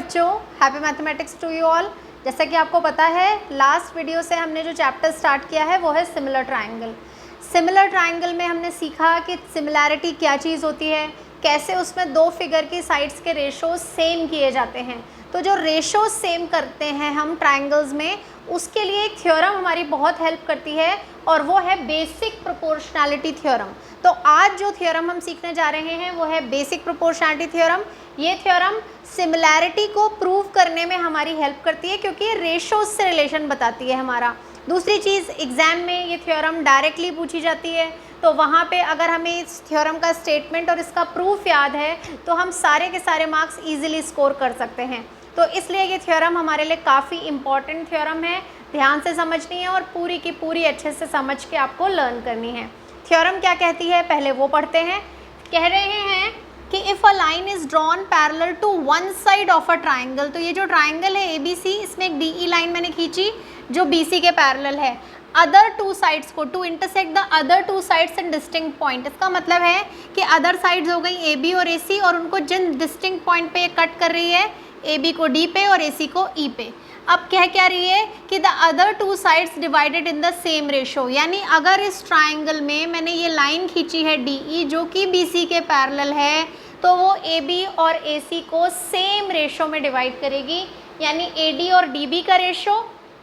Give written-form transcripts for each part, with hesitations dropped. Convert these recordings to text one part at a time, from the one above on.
बच्चों, happy mathematics to you all. जैसा कि आपको पता है लास्ट वीडियो से हमने जो चैप्टर स्टार्ट किया है वो है सिमिलर ट्रायंगल। सिमिलर ट्रायंगल में हमने सीखा कि सिमिलैरिटी क्या चीज़ होती है, कैसे उसमें दो फिगर की साइड्स के रेशोज सेम किए जाते हैं। तो जो रेशोज सेम करते हैं हम ट्रायंगल्स में, उसके लिए एक थ्योरम हमारी बहुत हेल्प करती है और वो है बेसिक प्रोपोर्शनैलिटी थ्योरम। तो आज जो थ्योरम हम सीखने जा रहे हैं वो है बेसिक प्रोपोर्शनैलिटी थ्योरम। ये थ्योरम सिमिलैरिटी को प्रूव करने में हमारी हेल्प करती है क्योंकि ये रेशोज से रिलेशन बताती है हमारा। दूसरी चीज़, एग्ज़ाम में ये थ्योरम डायरेक्टली पूछी जाती है, तो वहाँ पे अगर हमें इस थ्योरम का स्टेटमेंट और इसका प्रूफ याद है तो हम सारे के सारे मार्क्स ईजिली स्कोर कर सकते हैं। तो इसलिए ये थ्योरम हमारे लिए काफ़ी इम्पॉर्टेंट थ्योरम है, ध्यान से समझनी है और पूरी की पूरी अच्छे से समझ के आपको लर्न करनी है। थ्योरम क्या कहती है पहले वो पढ़ते हैं। कह रहे हैं कि if a line is drawn parallel to one side of a triangle, तो ये जो ट्राइंगल है ABC, इसमें एक DE लाइन मैंने खींची जो BC के पैरेलल है। अदर टू साइड्स को to intersect the other two sides in distinct point, इसका मतलब है कि अदर साइड्स हो गई AB और AC और उनको जिन डिस्टिंक्ट पॉइंट पे कट कर रही है, AB को D पे और AC को E पे। अब कह क्या रही है कि the other two sides divided in the same ratio, यानी अगर इस ट्राइंगल में मैंने ये लाइन खींची है DE जो कि BC के पैरेलल है, तो वो AB और AC को सेम रेशो में डिवाइड करेगी, यानी AD और DB का रेशो,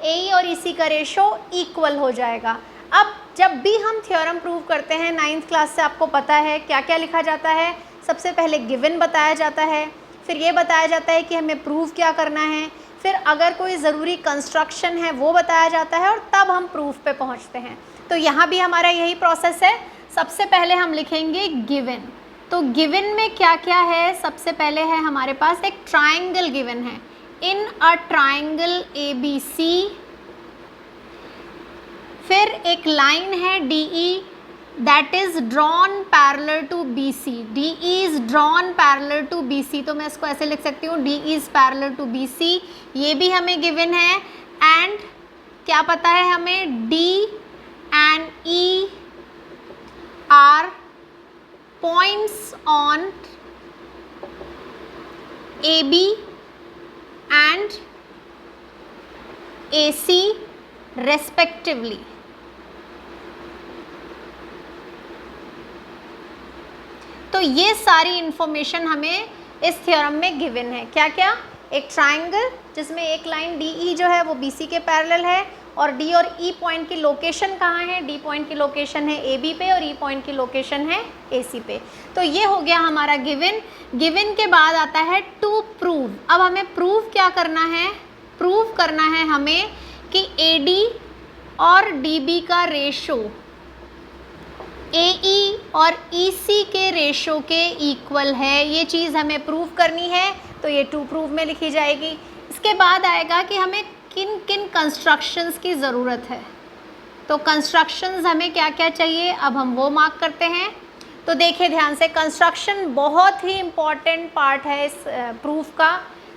AE और EC का रेशो इक्वल हो जाएगा। अब जब भी हम थ्योरम प्रूव करते हैं 9th क्लास से आपको पता है क्या क्या लिखा जाता है। सबसे पहले गिवन बताया जाता है, फिर ये बताया जाता है कि हमें प्रूव क्या करना है, फिर अगर कोई ज़रूरी कंस्ट्रक्शन है वो बताया जाता है और तब हम प्रूफ पे पहुंचते हैं। तो यहाँ भी हमारा यही प्रोसेस है। सबसे पहले हम लिखेंगे गिवन। तो गिवन में क्या क्या है, सबसे पहले है हमारे पास एक ट्राइंगल गिवन है। इन अ ट्राइंगल ABC, फिर एक लाइन है DE that is drawn parallel to BC। DE is drawn parallel to BC, तो मैं इसको ऐसे लिख सकती हूँ DE is parallel to BC, ये भी हमें गिवन है। एंड क्या पता है हमें, D and E are points on AB and AC respectively. तो ये सारी इंफॉर्मेशन हमें इस थ्योरम में गिवन है। क्या क्या, एक ट्राइंगल जिसमें एक लाइन DE जो है वो BC के पैरेलल है और D और E पॉइंट की लोकेशन कहाँ है, D पॉइंट की लोकेशन है AB पे और E पॉइंट की लोकेशन है AC पे। तो ये हो गया हमारा गिवन। गिवन के बाद आता है टू प्रूव। अब हमें प्रूव क्या करना है, प्रूव करना है हमें कि AD और DB का रेशो AE और EC के रेशो के इक्वल है, ये चीज़ हमें प्रूव करनी है। तो ये टू प्रूव में लिखी जाएगी। इसके बाद आएगा कि हमें किन किन कंस्ट्रक्शंस की ज़रूरत है। तो कंस्ट्रक्शंस हमें क्या क्या चाहिए, अब हम वो मार्क करते हैं। तो देखिए ध्यान से, कंस्ट्रक्शन बहुत ही इम्पॉर्टेंट पार्ट है इस प्रूफ का।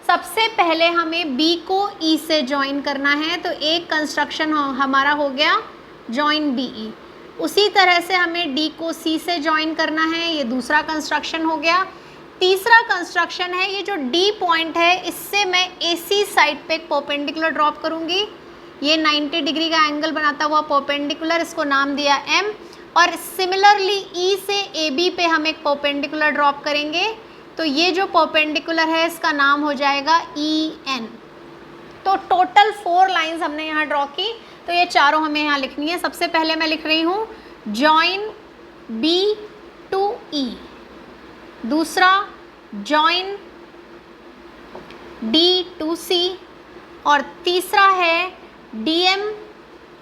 सबसे पहले हमें B को E से ज्वाइन करना है, तो एक कंस्ट्रक्शन हमारा हो गया जॉइन BE। उसी तरह से हमें D को C से ज्वाइन करना है, ये दूसरा कंस्ट्रक्शन हो गया। तीसरा कंस्ट्रक्शन है ये जो D पॉइंट है, इससे मैं AC साइड पे एक परपेंडिकुलर ड्रॉप करूँगी। ये 90 डिग्री का एंगल बनाता हुआ परपेंडिकुलर, इसको नाम दिया M। और सिमिलरली E से AB पे हम एक परपेंडिकुलर ड्रॉप करेंगे, तो ये जो परपेंडिकुलर है इसका नाम हो जाएगा EN। तो टोटल 4 लाइंस हमने यहाँ ड्रॉ की, तो ये चारों हमें यहाँ लिखनी है। सबसे पहले मैं लिख रही हूँ जॉइन B टू E, दूसरा जॉइन D टू C, और तीसरा है DM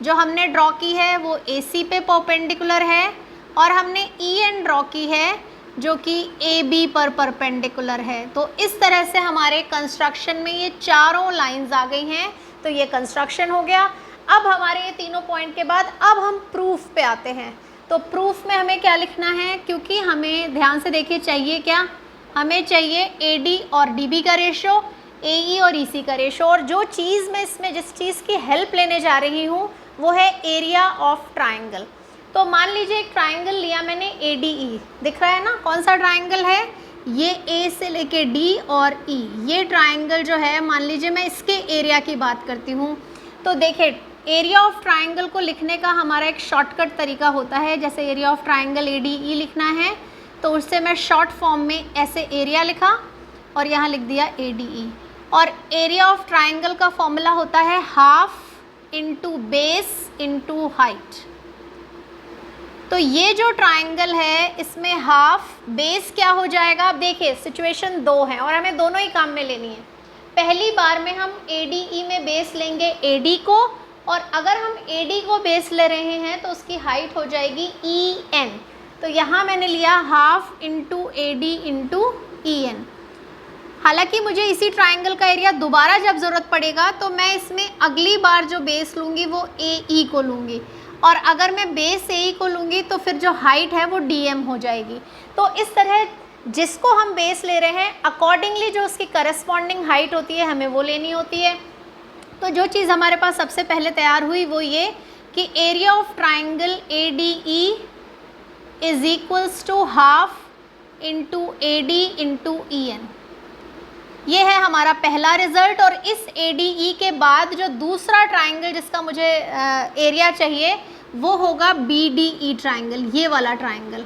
जो हमने ड्रॉ की है वो AC पे परपेंडिकुलर है, और हमने EN ड्रॉ की है जो कि AB पर परपेंडिकुलर है। तो इस तरह से हमारे कंस्ट्रक्शन में ये चारों लाइंस आ गई हैं। तो ये कंस्ट्रक्शन हो गया। अब हमारे ये तीनों पॉइंट के बाद अब हम प्रूफ पे आते हैं। तो प्रूफ में हमें क्या लिखना है, क्योंकि हमें ध्यान से देखिए चाहिए क्या, हमें चाहिए AD और DB का रेशो, AE और EC का रेशो, और जो चीज़ मैं इसमें जिस चीज़ की हेल्प लेने जा रही हूँ वो है एरिया ऑफ ट्राइंगल। तो मान लीजिए एक ट्राइंगल लिया मैंने ADE, दिख रहा है ना कौन सा ट्राइंगल है, ये ए से लेके डी और ई, ये ट्राइंगल जो है, मान लीजिए मैं इसके एरिया की बात करती हूँ, तो देखिए एरिया ऑफ ट्राइंगल को लिखने का हमारा एक शॉर्टकट तरीका होता है। जैसे area of triangle A D ई लिखना है तो उससे मैं शॉर्ट फॉर्म में ऐसे एरिया लिखा और यहाँ लिख दिया ए डी ई। और एरिया ऑफ ट्राइंगल का फॉर्मूला होता है half into base into height. तो ये जो ट्राइंगल है इसमें हाफ बेस क्या हो जाएगा, अब देखिए सिचुएशन दो है और हमें दोनों ही काम में लेनी है। पहली बार में हम ADE में बेस लेंगे AD को, और अगर हम AD को बेस ले रहे हैं तो उसकी हाइट हो जाएगी EN। तो यहाँ मैंने लिया half into AD into EN। हालांकि मुझे इसी ट्राइंगल का एरिया दोबारा जब ज़रूरत पड़ेगा तो मैं इसमें अगली बार जो बेस लूँगी वो AE को लूँगी, और अगर मैं बेस AE को लूँगी तो फिर जो हाइट है वो DM हो जाएगी। तो इस तरह जिसको हम बेस ले रहे हैं अकॉर्डिंगली जो उसकी करस्पॉन्डिंग हाइट होती है हमें वो लेनी होती है। तो जो चीज़ हमारे पास सबसे पहले तैयार हुई वो ये कि area of triangle ADE is equals to half into AD into EN। ये है हमारा पहला रिजल्ट। और इस ADE के बाद जो दूसरा ट्राइंगल जिसका मुझे एरिया चाहिए वो होगा BDE ट्राइंगल। ये वाला ट्राइंगल,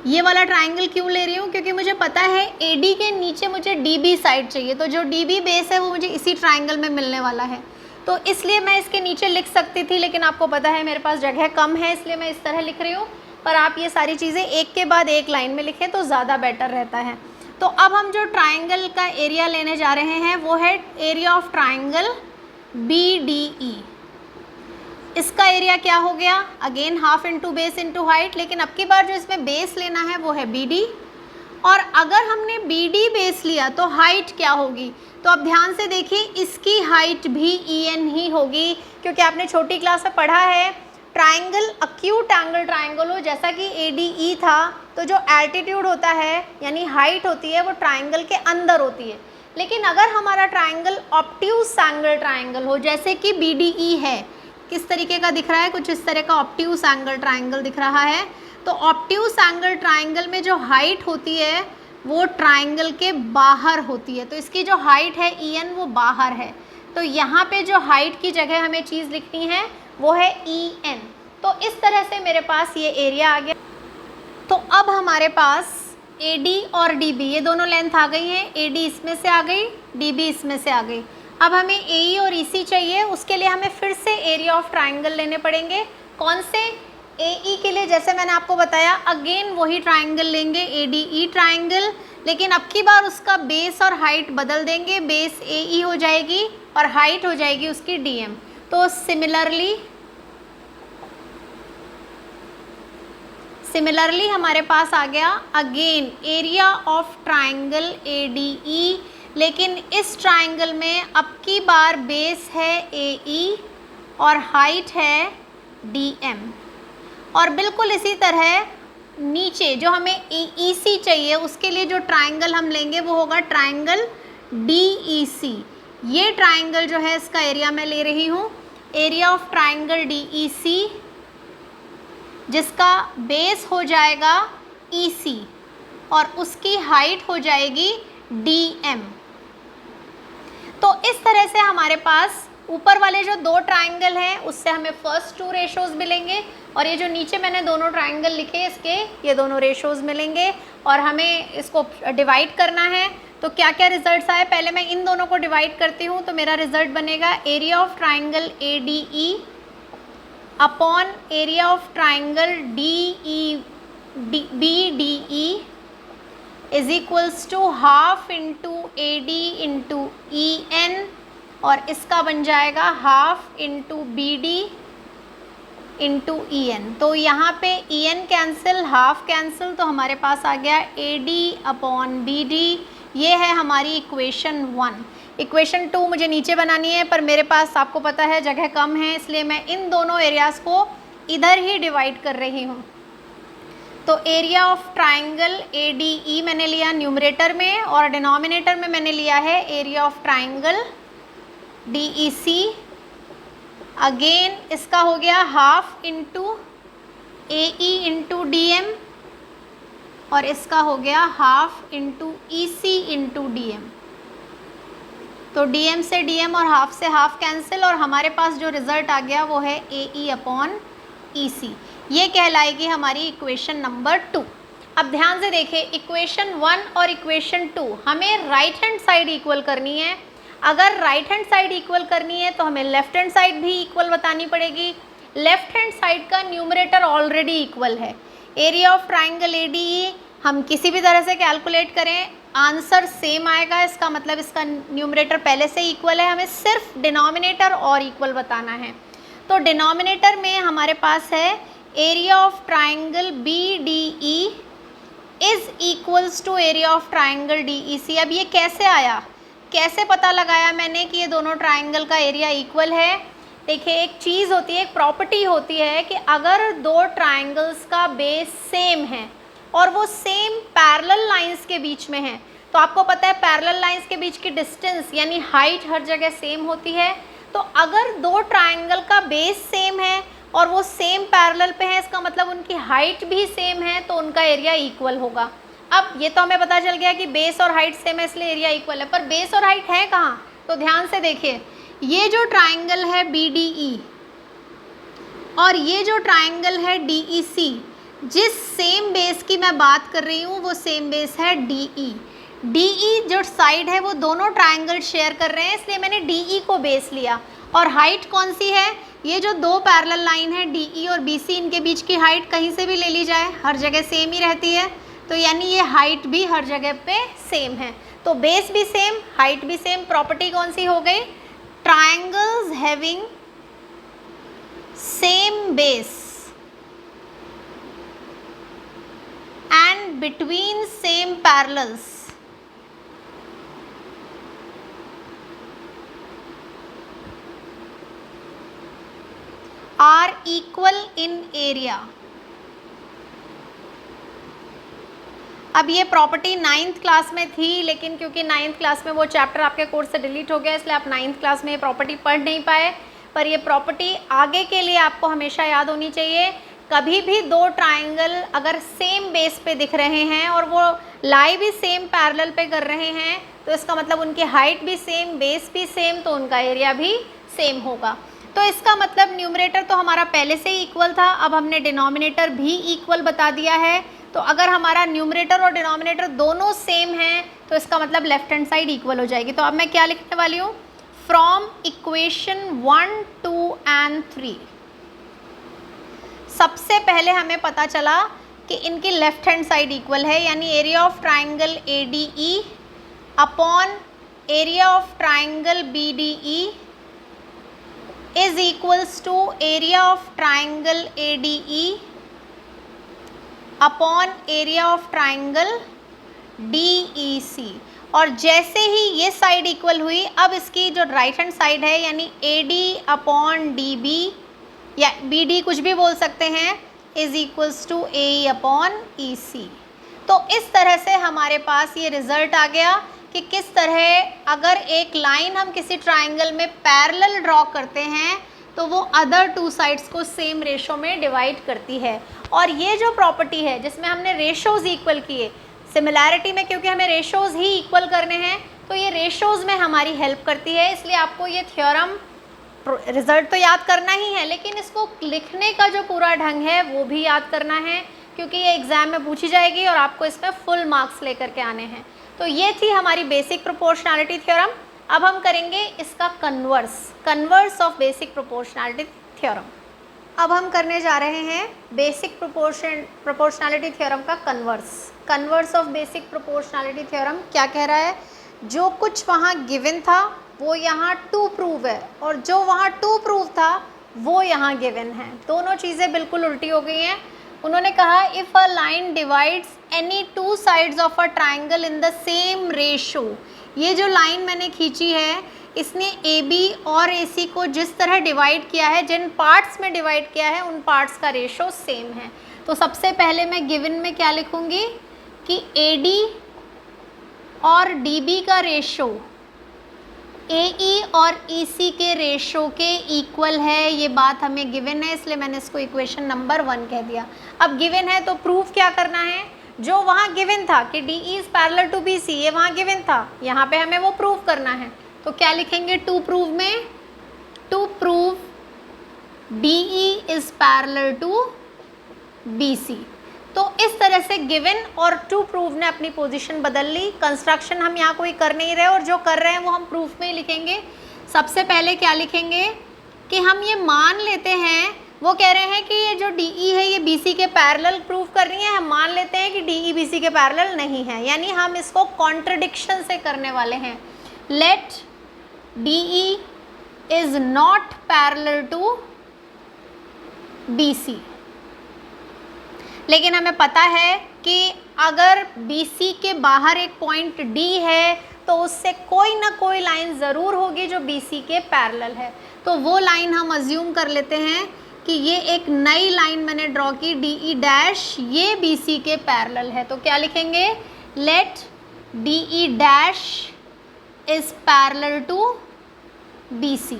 ये वाला ट्राइंगल क्यों ले रही हूँ, क्योंकि मुझे पता है AD के नीचे मुझे DB साइड चाहिए, तो जो DB बेस है वो मुझे इसी ट्राइंगल में मिलने वाला है। तो इसलिए मैं इसके नीचे लिख सकती थी, लेकिन आपको पता है मेरे पास जगह कम है इसलिए मैं इस तरह लिख रही हूँ। पर आप ये सारी चीज़ें एक के बाद एक लाइन में लिखें तो ज़्यादा बेटर रहता है। तो अब हम जो ट्राइंगल का एरिया लेने जा रहे हैं वो है एरिया ऑफ ट्राइंगल BDE। इसका एरिया क्या हो गया, again half into base into height, लेकिन अब की बार जो इसमें बेस लेना है वो है BD। और अगर हमने BD बेस लिया तो हाइट क्या होगी, तो अब ध्यान से देखिए इसकी हाइट भी EN ही होगी, क्योंकि आपने छोटी क्लास में पढ़ा है ट्राइंगल अक्यूट एंगल ट्राइंगल हो जैसा कि ADE था, तो जो एल्टीट्यूड होता है यानी हाइट होती है वो ट्राइंगल के अंदर होती है। लेकिन अगर हमारा ट्राइंगल ऑब्ट्यूज एंगल ट्राइंगल हो जैसे कि BDE है, किस तरीके का दिख रहा है, कुछ इस तरह का ऑब्ट्यूज एंगल ट्राइंगल दिख रहा है। तो ऑब्ट्यूज एंगल ट्राइंगल में जो हाइट होती है वो ट्राइंगल के बाहर होती है, तो इसकी जो हाइट है EN वो बाहर है। तो यहाँ पे जो हाइट की जगह हमें चीज़ लिखनी है वो है EN। तो इस तरह से मेरे पास ये एरिया आ गया। तो अब हमारे पास AD और DB ये दोनों लेंथ आ गई हैं, AD इसमें से आ गई, DB इसमें से आ गई। अब हमें AE और EC चाहिए, उसके लिए हमें फिर से एरिया ऑफ ट्राइंगल लेने पड़ेंगे। कौन से, AE के लिए जैसे मैंने आपको बताया अगेन वही ट्राइंगल लेंगे ADE ट्राइंगल, लेकिन अब की बार उसका बेस और हाइट बदल देंगे, बेस AE हो जाएगी और हाइट हो जाएगी उसकी DM। तो सिमिलरली हमारे पास आ गया again area of triangle ADE, लेकिन इस ट्राइंगल में अब की बार बेस है AE और हाइट है DM। और बिल्कुल इसी तरह नीचे जो हमें EC चाहिए उसके लिए जो ट्राइंगल हम लेंगे वो होगा ट्राइंगल DEC। ये ट्राइंगल जो है इसका एरिया मैं ले रही हूँ एरिया ऑफ ट्राइंगल DEC, जिसका बेस हो जाएगा EC और उसकी हाइट हो जाएगी DM। तो इस तरह से हमारे पास ऊपर वाले जो दो ट्राइंगल हैं उससे हमें फर्स्ट टू रेशोज़ मिलेंगे, और ये जो नीचे मैंने दोनों ट्राइंगल लिखे इसके ये दोनों रेशोज़ मिलेंगे, और हमें इसको डिवाइड करना है। तो क्या क्या रिजल्ट्स आए, पहले मैं इन दोनों को डिवाइड करती हूँ। तो मेरा रिजल्ट बनेगा area of triangle ADE upon area of triangle BDE is equals to half into AD into EN, और इसका बन जाएगा half into BD into EN। तो यहाँ पे EN कैंसिल, हाफ कैंसिल, तो हमारे पास आ गया AD अपॉन BD। ये है हमारी इक्वेशन 1। इक्वेशन 2 मुझे नीचे बनानी है, पर मेरे पास आपको पता है जगह कम है, इसलिए मैं इन दोनों एरियाज़ को इधर ही डिवाइड कर रही हूँ। तो एरिया ऑफ ट्राइंगल ADE मैंने लिया न्यूमरेटर में, और डिनोमिनेटर में मैंने लिया है area of triangle DEC। Again इसका हो गया half into AE into DM, और इसका हो गया हाफ इंटू ई सी इंटू डी एम। तो डी एम से डी एम और हाफ से हाफ कैंसिल, और हमारे पास जो रिजल्ट आ गया वो है ए ई अपॉन ई सी। ये कहलाएगी हमारी इक्वेशन नंबर 2। अब ध्यान से देखिए, इक्वेशन 1 और इक्वेशन 2 हमें राइट हैंड साइड इक्वल करनी है। अगर राइट हैंड साइड इक्वल करनी है तो हमें लेफ्ट हैंड साइड भी इक्वल बतानी पड़ेगी। लेफ्ट हैंड साइड का न्यूमरेटर ऑलरेडी इक्वल है। Area of triangle A D ई हम किसी भी तरह से कैलकुलेट करें आंसर सेम आएगा, इसका मतलब इसका न्यूमरेटर पहले से इक्वल है, हमें सिर्फ डिनोमिनेटर और इक्वल बताना है। तो डिनोमिनेटर में हमारे पास है area of triangle B D E is equals to area of triangle D E C. अब ये कैसे आया, कैसे पता लगाया मैंने कि ये दोनों ट्राइंगल का एरिया इक्वल है? देखिए, एक चीज़ होती है, एक प्रॉपर्टी होती है कि अगर दो ट्राइंगल्स का बेस सेम है और वो सेम पैरेलल लाइंस के बीच में है, तो आपको पता है पैरेलल लाइंस के बीच की डिस्टेंस यानी हाइट हर जगह सेम होती है। तो अगर दो ट्राइंगल का बेस सेम है और वो सेम पैरेलल पे है, इसका मतलब उनकी हाइट भी सेम है, तो उनका एरिया इक्वल होगा। अब ये तो हमें पता चल गया कि बेस और हाइट सेम है इसलिए एरिया इक्वल है, पर बेस और हाइट है कहाँ? तो ध्यान से देखिए, ये जो ट्राइंगल है बी डी ई और ये जो ट्राइंगल है डी ई सी, जिस सेम बेस की मैं बात कर रही हूँ वो सेम बेस है डी ई। डी ई जो साइड है वो दोनों ट्राइंगल शेयर कर रहे हैं, इसलिए मैंने डी ई को बेस लिया। और हाइट कौन सी है? ये जो दो पैरेलल लाइन है डी ई और बी सी, इनके बीच की हाइट कहीं से भी ले ली जाए हर जगह सेम ही रहती है, तो यानी ये हाइट भी हर जगह पे सेम है। तो बेस भी सेम, हाइट भी सेम। प्रॉपर्टी कौन सी हो गई? Triangles having same base and between same parallels are equal in area। अब ये प्रॉपर्टी 9th क्लास में थी, लेकिन क्योंकि 9th क्लास में वो चैप्टर आपके कोर्स से डिलीट हो गया, इसलिए आप 9th क्लास में ये प्रॉपर्टी पढ़ नहीं पाए। पर ये प्रॉपर्टी आगे के लिए आपको हमेशा याद होनी चाहिए। कभी भी दो ट्राइंगल अगर सेम बेस पे दिख रहे हैं और वो लाई भी सेम पैरेलल पे कर रहे हैं, तो इसका मतलब उनकी हाइट भी सेम, बेस भी सेम, तो उनका एरिया भी सेम होगा। तो इसका मतलब न्यूमरेटर तो हमारा पहले से ही इक्वल था, अब हमने डिनोमिनेटर भी इक्वल बता दिया है। तो अगर हमारा न्यूमरेटर और डिनोमिनेटर दोनों सेम हैं तो इसका मतलब लेफ्ट हैंड साइड इक्वल हो जाएगी। तो अब मैं क्या लिखने वाली हूँ? फ्रॉम इक्वेशन 1, 2 and 3 सबसे पहले हमें पता चला कि इनकी लेफ्ट हैंड साइड इक्वल है, यानी area of triangle A D E upon area of triangle B D E is equals to area of triangle A D E upon area of triangle D E C. और जैसे ही ये side equal हुई, अब इसकी जो right hand side है यानी A D upon D B या बी डी कुछ भी बोल सकते हैं, is equals to A E upon E C. तो इस तरह से हमारे पास ये रिजल्ट आ गया कि किस तरह अगर एक लाइन हम किसी ट्राइंगल में पैरेलल ड्रॉ करते हैं तो वो अदर टू साइड्स को सेम रेशो में डिवाइड करती है। और ये जो प्रॉपर्टी है जिसमें हमने रेशोज़ इक्वल किए, सिमिलैरिटी में क्योंकि हमें रेशोज़ ही इक्वल करने हैं, तो ये रेशोज़ में हमारी हेल्प करती है। इसलिए आपको ये थ्योरम रिजल्ट तो याद करना ही है, लेकिन इसको लिखने का जो पूरा ढंग है वो भी याद करना है, क्योंकि ये एग्ज़ाम में पूछी जाएगी और आपको इसमें फुल मार्क्स लेकर के आने हैं। तो ये थी हमारी बेसिक प्रोपोर्शनैलिटी थ्योरम। अब हम करेंगे इसका converse of basic proportionality theorem. अब हम करने जा रहे हैं बेसिक प्रोपोर्शनैलिटी थ्योरम का converse of basic proportionality theorem क्या कह रहा है? जो कुछ वहाँ गिवन था वो यहाँ टू प्रूव है, और जो वहाँ टू प्रूव था वो यहाँ गिवन है। दोनों चीज़ें बिल्कुल उल्टी हो गई हैं। उन्होंने कहा if a line divides any two sides of a triangle in the same ratio. ये जो लाइन मैंने खींची है इसने ए बी और ए सी को जिस तरह डिवाइड किया है, जिन पार्ट्स में डिवाइड किया है, उन पार्ट्स का रेशो सेम है। तो सबसे पहले मैं गिवन में क्या लिखूँगी कि ए डी और डी बी का रेशो ए ई और ई सी के रेशो के इक्वल है। ये बात हमें गिवन है, इसलिए मैंने इसको इक्वेशन नंबर 1 कह दिया। अब गिवन है तो प्रूफ क्या करना है? जो वहाँ गिवन था कि D E is parallel to B C, ये वहाँ गिवन था, यहाँ पे हमें वो प्रूव करना है। तो क्या लिखेंगे टू प्रूव में, to prove D E is parallel to B C. तो इस तरह से गिवन और टू प्रूव ने अपनी पोजीशन बदल ली। कंस्ट्रक्शन हम यहाँ कोई कर नहीं रहे और जो कर रहे हैं वो हम प्रूफ में ही लिखेंगे। सबसे पहले क्या लिखेंगे कि हम ये मान लेते हैं, वो कह रहे हैं कि ये जो डी ई है ये बी सी के पैरेलल प्रूव कर रही है, हम मान लेते हैं कि डी ई बी सी के पैरेलल नहीं है, यानी हम इसको कॉन्ट्रडिक्शन से करने वाले हैं। Let D E is not parallel to B C. लेकिन हमें पता है कि अगर बी सी के बाहर एक पॉइंट डी है तो उससे कोई ना कोई लाइन ज़रूर होगी जो बी सी के पैरेलल है। तो वो लाइन हम अज्यूम कर लेते हैं कि ये एक नई लाइन मैंने ड्रॉ की, डी ई डैश, ये बी सी के पैरेलल है। तो क्या लिखेंगे, let D E dash is parallel to B C.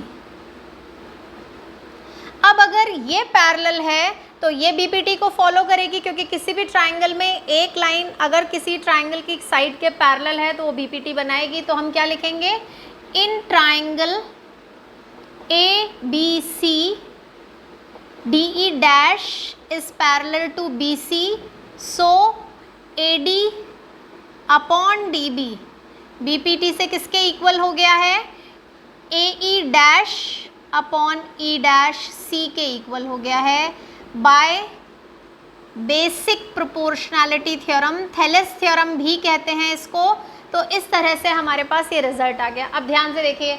अब अगर ये पैरेलल है तो ये बीपीटी को फॉलो करेगी, क्योंकि किसी भी ट्राइंगल में एक लाइन अगर किसी ट्राइंगल की साइड के पैरेलल है तो वो बीपीटी बनाएगी। तो हम क्या लिखेंगे, in triangle A B C D E dash is parallel to B C, so A D upon D B BPT से किसके इक्वल हो गया है, A E dash upon E dash C के इक्वल हो गया है by basic proportionality theorem, Thales theorem भी कहते हैं इसको। तो इस तरह से हमारे पास ये रिजल्ट आ गया। अब ध्यान से देखिए,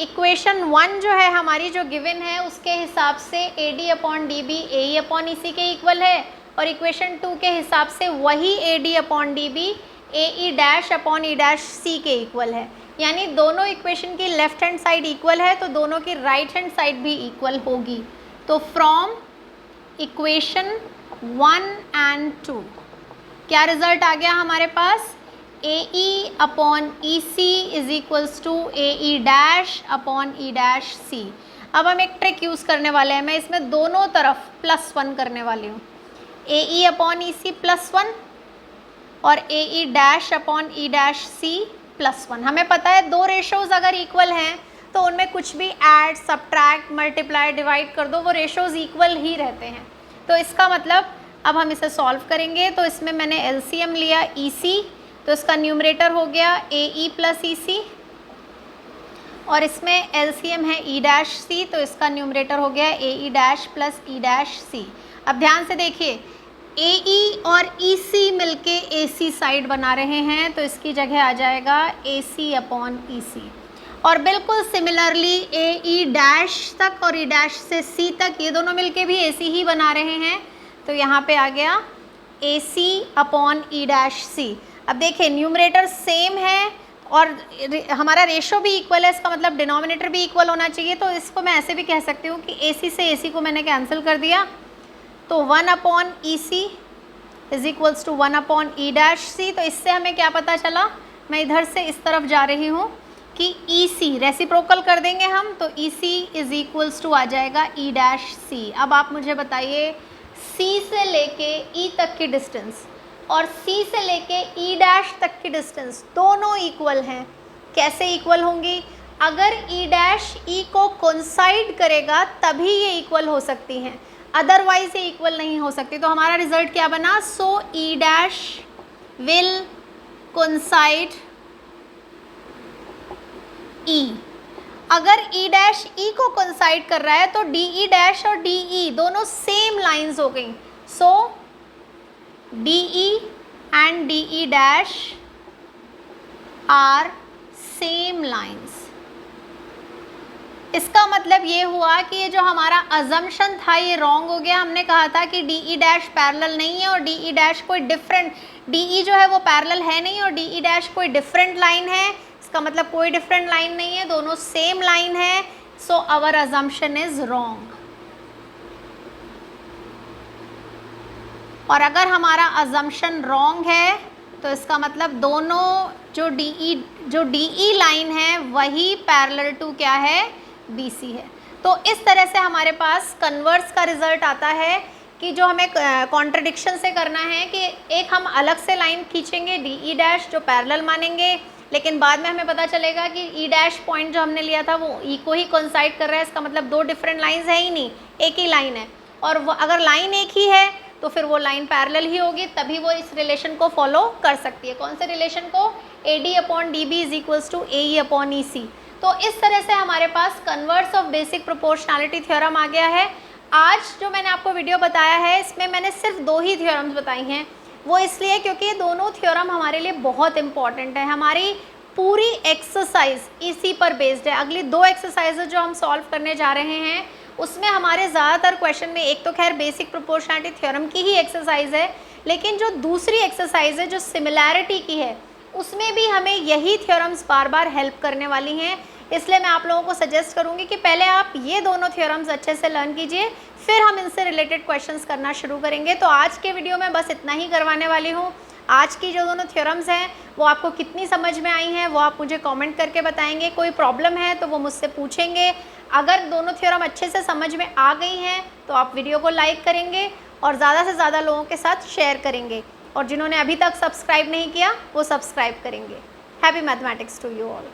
इक्वेशन 1 जो है हमारी जो गिवन है उसके हिसाब से A D upon D B A E upon E C के इक्वल है, और इक्वेशन 2 के हिसाब से वही A D upon D B A E dash upon E dash C के इक्वल है। यानी दोनों इक्वेशन की लेफ्ट हैंड साइड इक्वल है तो दोनों की राइट हैंड साइड भी इक्वल होगी। तो फ्रॉम इक्वेशन 1 एंड 2 क्या रिजल्ट आ गया हमारे पास, A E upon E C is equals to A E dash upon E dash C. अब हम एक ट्रिक यूज़ करने वाले हैं, मैं इसमें दोनों तरफ +1 करने वाली हूँ, ए ई अपॉन ई सी +1 और A E dash upon E dash C +1। हमें पता है दो रेशोज़ अगर इक्वल हैं तो उनमें कुछ भी ऐड, सब्ट्रैक्ट, मल्टीप्लाई, डिवाइड कर दो, वो रेशोज़ इक्वल ही रहते हैं। तो इसका मतलब अब हम इसे सॉल्व करेंगे। तो इसमें मैंने एलसीएम लिया ई सी, तो इसका न्यूमरेटर हो गया A E plus E C, और इसमें एलसीएम है ई डैश सी, तो इसका न्यूमरेटर हो गया A E dash plus E dash C. अब ध्यान से देखिए, ए ई और ई सी मिलके ए सी साइड बना रहे हैं, तो इसकी जगह आ जाएगा ए सी अपॉन ई सी। और बिल्कुल सिमिलरली ए ई डैश तक और ई डैश से सी तक ये दोनों मिलके भी ए सी ही बना रहे हैं, तो यहाँ पे आ गया ए सी अपॉन ई डैश सी। अब देखिए न्यूमरेटर सेम है और हमारा रेशो भी इक्वल है, इसका मतलब डिनोमिनेटर भी इक्वल होना चाहिए। तो इसको मैं ऐसे भी कह सकती हूँ कि ए सी से ए सी को मैंने कैंसिल कर दिया, तो 1 upon E C is equals to 1 upon E dash C. तो इससे हमें क्या पता चला, मैं इधर से इस तरफ जा रही हूँ कि ई सी रेसिप्रोकल कर देंगे हम, तो ई सी इज इक्वल्स टू आ जाएगा ई डैश सी। अब आप मुझे बताइए, सी से लेके ई तक की डिस्टेंस और सी से लेके ई डैश तक की डिस्टेंस दोनों इक्वल हैं। कैसे इक्वल होंगी, अगर ई डैश ई को कोइंसाइड करेगा तभी ये इक्वल हो सकती हैं, अदरवाइज ये इक्वल नहीं हो सकती। तो हमारा रिजल्ट क्या बना, सो ई डैश विल कोइंसाइड ई। अगर ई डैश ई को कोइंसाइड कर रहा है तो डी ई डैश और डी ई दोनों सेम लाइंस हो गई, so D E and D E dash are same lines. इसका मतलब ये हुआ कि ये जो हमारा अजम्पशन था ये रॉन्ग हो गया। हमने कहा था कि डी ई डैश पैरेलल नहीं है और डी ई डैश कोई डिफरेंट, डी ई जो है वो पैरेलल है नहीं और डी ई डैश कोई डिफरेंट लाइन है। इसका मतलब कोई डिफरेंट लाइन नहीं है, दोनों सेम लाइन है, so our assumption is wrong. और अगर हमारा अजम्पशन रॉन्ग है तो इसका मतलब दोनों जो डी ई लाइन है वही पैरेलल टू क्या है, बी सी है। तो इस तरह से हमारे पास कन्वर्स का रिजल्ट आता है कि जो हमें कॉन्ट्रडिक्शन से करना है कि एक हम अलग से लाइन खींचेंगे डी ई डैश जो पैरेलल मानेंगे, लेकिन बाद में हमें पता चलेगा कि ई डैश पॉइंट जो हमने लिया था वो ई को ही कोइंसाइड कर रहा है, इसका मतलब दो डिफरेंट लाइंस है ही नहीं, एक ही लाइन है। और अगर लाइन एक ही है तो फिर वो लाइन पैरेलल ही होगी, तभी वो इस रिलेशन को फॉलो कर सकती है। कौन से रिलेशन को? A D upon D B is equals to A E upon E C. तो इस तरह से हमारे पास converse of basic proportionality theorem आ गया है। आज जो मैंने आपको वीडियो बताया है इसमें मैंने सिर्फ 2 ही थ्योरम्स बताई हैं, वो इसलिए क्योंकि ये दोनों थ्योरम हमारे लिए बहुत इंपॉर्टेंट है। हमारी पूरी एक्सरसाइज इसी पर बेस्ड है। अगली 2 एक्सरसाइजेज जो हम सॉल्व करने जा रहे हैं उसमें हमारे ज़्यादातर क्वेश्चन में, एक तो खैर बेसिक प्रोपोर्शनैलिटी थ्योरम की ही एक्सरसाइज है, लेकिन जो दूसरी एक्सरसाइज है जो सिमिलैरिटी की है उसमें भी हमें यही थ्योरम्स बार बार हेल्प करने वाली हैं। इसलिए मैं आप लोगों को सजेस्ट करूंगी कि पहले आप ये दोनों थ्योरम्स अच्छे से लर्न कीजिए, फिर हम इनसे रिलेटेड क्वेश्चंस करना शुरू करेंगे। तो आज के वीडियो में बस इतना ही करवाने वाली हूँ। आज की जो दोनों थ्योरम्स हैं वो आपको कितनी समझ में आई हैं वो आप मुझे कमेंट करके बताएंगे। कोई प्रॉब्लम है तो वो मुझसे पूछेंगे। अगर दोनों थ्योरम अच्छे से समझ में आ गई हैं तो आप वीडियो को लाइक करेंगे और ज़्यादा से ज़्यादा लोगों के साथ शेयर करेंगे, और जिन्होंने अभी तक सब्सक्राइब नहीं किया वो सब्सक्राइब करेंगे। Happy mathematics to you all.